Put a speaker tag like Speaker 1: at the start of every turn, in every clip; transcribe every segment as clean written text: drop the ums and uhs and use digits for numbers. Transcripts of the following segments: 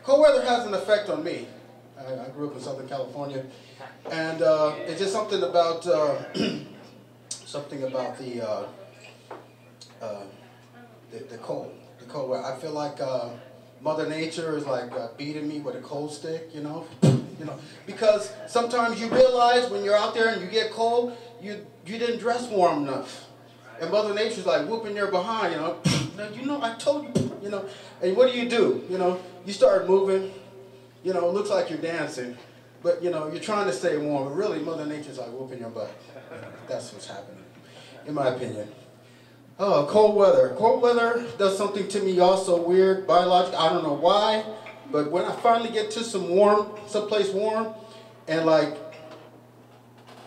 Speaker 1: Cold weather has an effect on me. I grew up in Southern California, and it's just something about something about the cold. The cold weather. I feel like Mother Nature is like beating me with a cold stick, you know, because sometimes you realize when you're out there and you get cold, you didn't dress warm enough, and Mother Nature's like whooping your behind, you know. I told you, you know. And what do? You know, you start moving. You know, it looks like you're dancing, but you know, you're trying to stay warm. But really, Mother Nature's like whooping your butt. That's what's happening, in my opinion. Oh, cold weather. Cold weather does something to me also weird, biological. I don't know why, but when I finally get to someplace warm, and like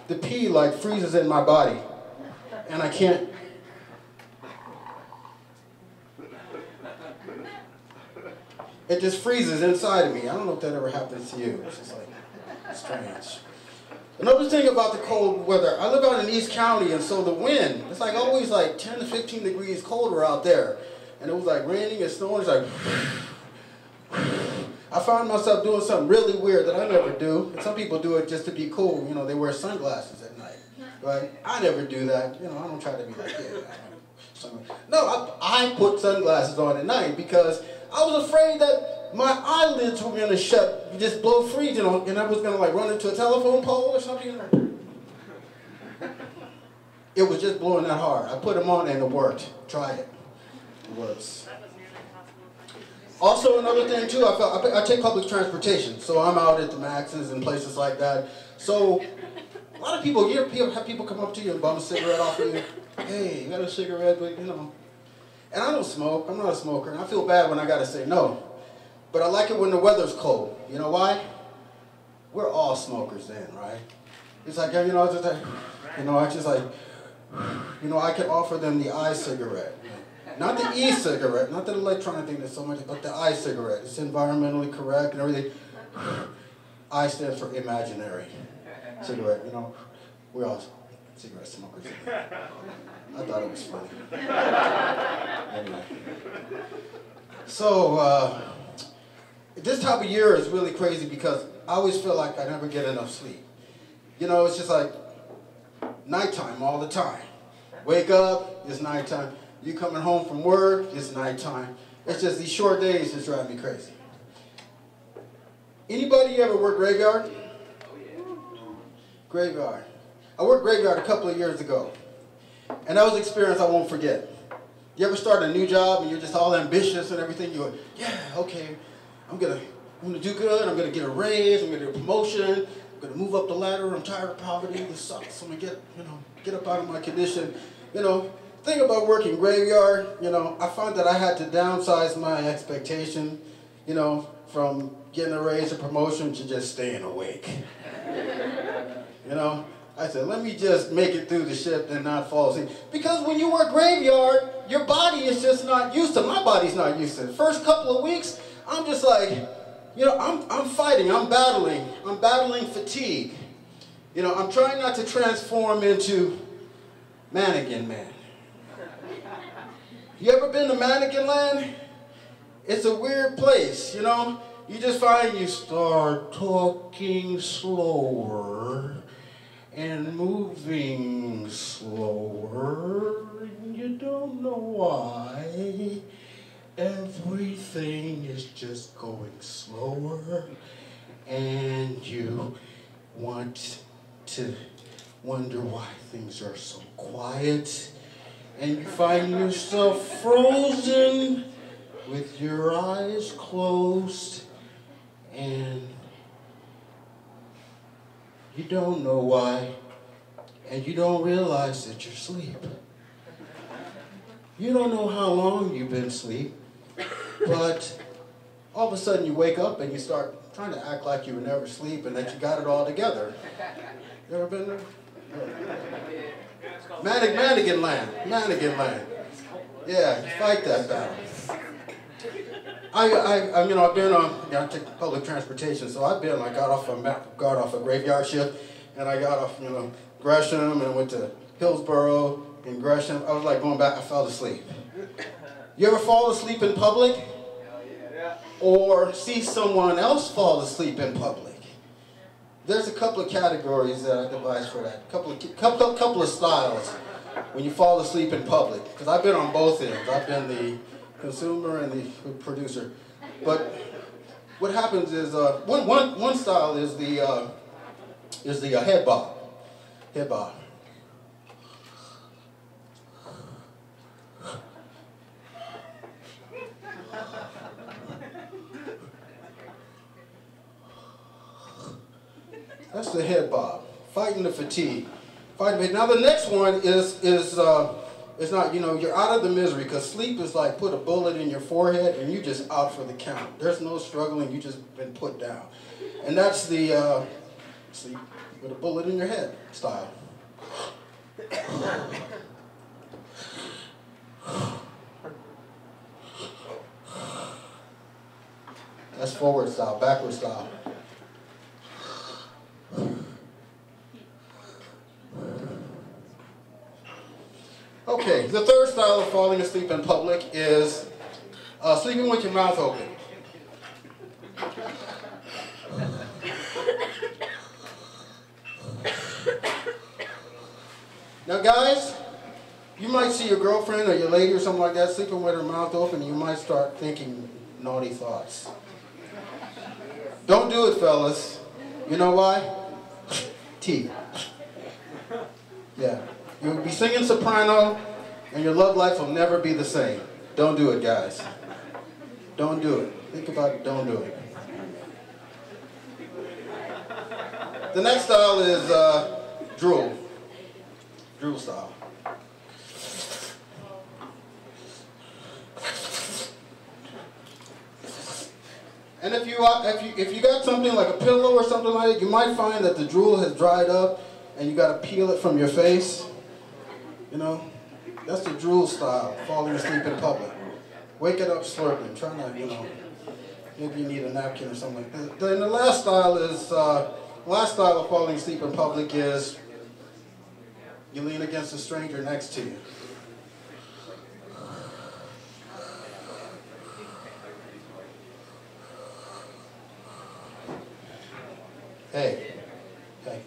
Speaker 1: the pee like freezes in my body, and I can't. It just freezes inside of me. I don't know if that ever happens to you. It's just like strange. Another thing about the cold weather, I live out in East County, and so the wind, it's like always like 10 to 15 degrees colder out there. And it was like raining and snowing. It's like, I found myself doing something really weird that I never do. And some people do it just to be cool. You know, they wear sunglasses at night. Right? I never do that. You know, I don't try to be like, yeah. No, I put sunglasses on at night because I was afraid that my eyelids were going to shut, just blow free, you know, and I was going to like run into a telephone pole or something. It was just blowing that hard. I put them on and it worked. Try it. It works. Also, another thing too, I take public transportation, so I'm out at the Maxes and places like that. So a lot of people, you have people come up to you and bum a cigarette off of you. Hey, you got a cigarette? But you know. And I don't smoke. I'm not a smoker. And I feel bad when I got to say no. But I like it when the weather's cold. You know why? We're all smokers then, right? It's like, you know, it's just like, you know, I just like, you know, I can offer them the e-cigarette. Not the e-cigarette, not the electronic thing that's so much, but the e-cigarette. It's environmentally correct and everything. I stands for imaginary cigarette, you know. We're all cigarette smokers. I thought it was funny. Anyway. So, this time of year is really crazy because I always feel like I never get enough sleep. You know, it's just like nighttime all the time. Wake up, it's nighttime. You coming home from work, it's nighttime. It's just these short days just drive me crazy. Anybody ever work graveyard? Oh, yeah. Graveyard. I worked graveyard a couple of years ago. And that was an experience I won't forget. You ever start a new job and you're just all ambitious and everything? You're like, yeah, okay, I'm gonna do good, I'm gonna get a raise, I'm gonna get a promotion, I'm gonna move up the ladder, I'm tired of poverty, this sucks, I'm gonna get up out of my condition. You know, the thing about working graveyard, you know, I found that I had to downsize my expectation, you know, from getting a raise or promotion to just staying awake. You know? I said, let me just make it through the shift and not fall asleep. Because when you work graveyard, your body is just not used to, my body's not used to it. The first couple of weeks, I'm just like, you know, I'm fighting, I'm battling fatigue. You know, I'm trying not to transform into mannequin man. You ever been to mannequin land? It's a weird place, you know? You just find you start talking slower and moving slower, and you don't know why. Everything is just going slower, and you want to wonder why things are so quiet, and you find yourself frozen with your eyes closed, and you don't know why, and you don't realize that you're asleep. You don't know how long you've been asleep, but all of a sudden you wake up and you start trying to act like you were never asleep and that you got it all together. You ever been there? Mannequin land. Mannequin land. Yeah, you fight that battle. You know, I've been on, I take public transportation, so I've been, I got off a graveyard shift, and I got off, you know, Gresham, and I went to Hillsborough, and Gresham. I was like going back, I fell asleep. You ever fall asleep in public? Hell yeah. or see someone else fall asleep in public. There's a couple of categories that I devised for that. Couple of styles when you fall asleep in public. Because I've been on both ends. I've been the consumer and the producer. But what happens is one style is the head bob. Head bob. That's the head bob. Fighting the fatigue. Now the next one is it's not, you know, you're out of the misery, because sleep is like put a bullet in your forehead and you're just out for the count. There's no struggling, you just been put down. And that's the sleep with a bullet in your head style. That's forward style, backward style. Okay, the third style of falling asleep in public is sleeping with your mouth open. Now guys, you might see your girlfriend or your lady or something like that sleeping with her mouth open, and you might start thinking naughty thoughts. Don't do it, fellas. You know why? Teeth. Yeah. You'll be singing soprano, and your love life will never be the same. Don't do it, guys. Don't do it. Think about it. Don't do it. The next style is drool. Drool style. And if you got something like a pillow or something like that, you might find that the drool has dried up, and you got to peel it from your face. You know, that's the drool style, falling asleep in public. Wake it up slurping, trying to, you know, maybe you need a napkin or something like that. Then the last style of falling asleep in public is you lean against a stranger next to you. Hey. Hey.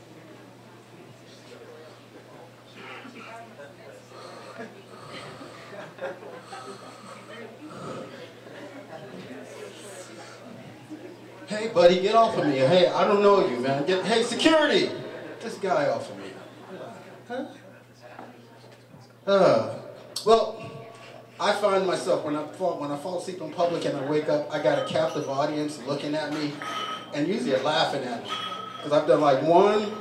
Speaker 1: Hey, buddy, get off of me. Hey, I don't know you, man. Hey, security! Get this guy off of me. Huh? Well, I find myself, when I fall asleep in public and I wake up, I got a captive audience looking at me, and usually they're laughing at me. Because I've done like one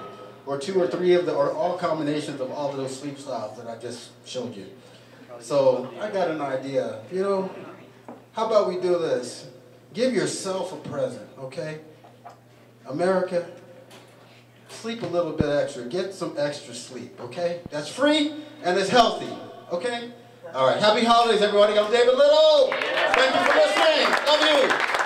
Speaker 1: or two or three of or all combinations of all of those sleep styles that I just showed you. So I got an idea. You know, how about we do this? Give yourself a present, okay? America, sleep a little bit extra. Get some extra sleep, okay? That's free and it's healthy, okay? All right, happy holidays, everybody. I'm David Little. Thank you for listening. Love you.